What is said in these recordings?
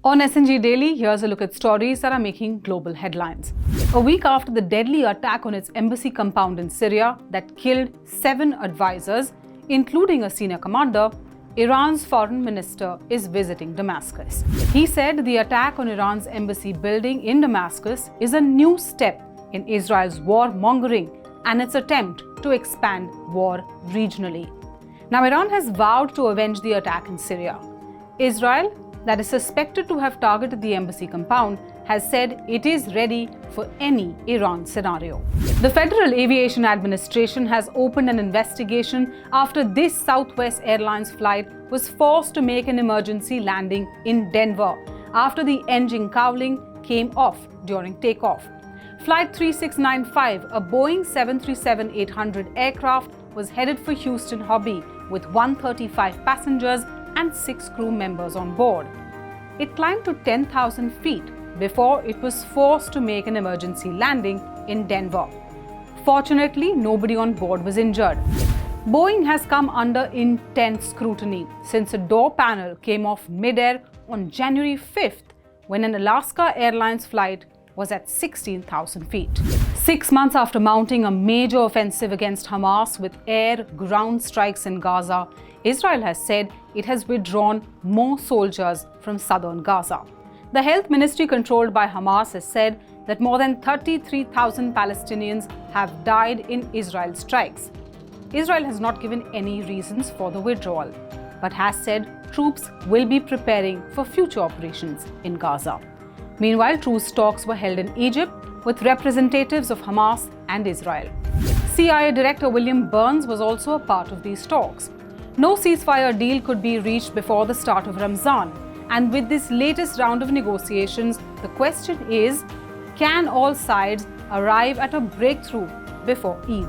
On SNG Daily, here's a look at stories that are making global headlines. A week after the deadly attack on its embassy compound in Syria that killed 7 advisors, including a senior commander, Iran's foreign minister is visiting Damascus. He said the attack on Iran's embassy building in Damascus is a new step in Israel's warmongering and its attempt to expand war regionally. Now, Iran has vowed to avenge the attack in Syria. Israel, that is suspected to have targeted the embassy compound, has said it is ready for any Iran scenario. The Federal Aviation Administration has opened an investigation after this Southwest Airlines flight was forced to make an emergency landing in Denver after the engine Cowling came off during takeoff. Flight 3695, a Boeing 737-800 aircraft, was headed for Houston Hobby with 135 passengers and 6 crew members on board. It climbed to 10,000 feet before it was forced to make an emergency landing in Denver. Fortunately, nobody on board was injured. Boeing has come under intense scrutiny since a door panel came off midair on January 5th when an Alaska Airlines flight was at 16,000 feet. 6 months after mounting a major offensive against Hamas with air-ground strikes in Gaza, Israel has said it has withdrawn more soldiers from southern Gaza. The health ministry controlled by Hamas has said that more than 33,000 Palestinians have died in Israel's strikes. Israel has not given any reasons for the withdrawal, but has said troops will be preparing for future operations in Gaza. Meanwhile, truce talks were held in Egypt with representatives of Hamas and Israel. CIA Director William Burns was also a part of these talks. No ceasefire deal could be reached before the start of Ramzan. And with this latest round of negotiations, the question is, can all sides arrive at a breakthrough before Eid?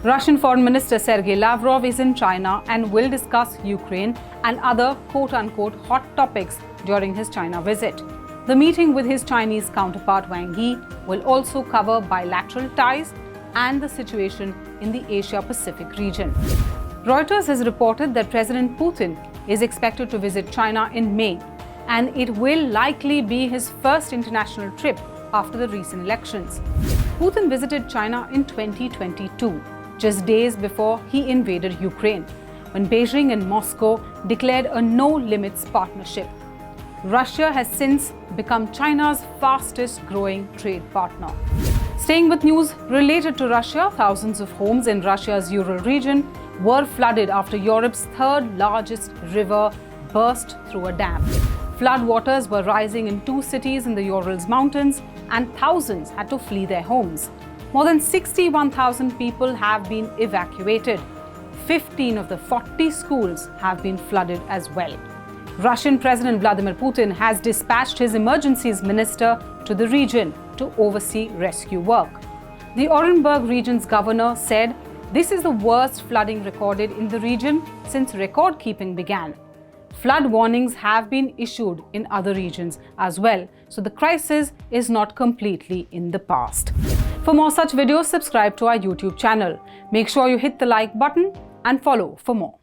Russian Foreign Minister Sergei Lavrov is in China and will discuss Ukraine and other quote-unquote hot topics during his China visit. The meeting with his Chinese counterpart Wang Yi will also cover bilateral ties and the situation in the Asia-Pacific region. Reuters has reported that President Putin is expected to visit China in May, and it will likely be his first international trip after the recent elections. Putin visited China in 2022, just days before he invaded Ukraine, when Beijing and Moscow declared a no-limits partnership. Russia has since become China's fastest-growing trade partner. Staying with news related to Russia, thousands of homes in Russia's Ural region were flooded after Europe's third-largest river burst through a dam. Floodwaters were rising in 2 cities in the Urals mountains, and thousands had to flee their homes. More than 61,000 people have been evacuated. 15 of the 40 schools have been flooded as well. Russian President Vladimir Putin has dispatched his emergencies minister to the region to oversee rescue work. The Orenburg region's governor said this is the worst flooding recorded in the region since record-keeping began. Flood warnings have been issued in other regions as well, so the crisis is not completely in the past. For more such videos, subscribe to our YouTube channel. Make sure you hit the like button and follow for more.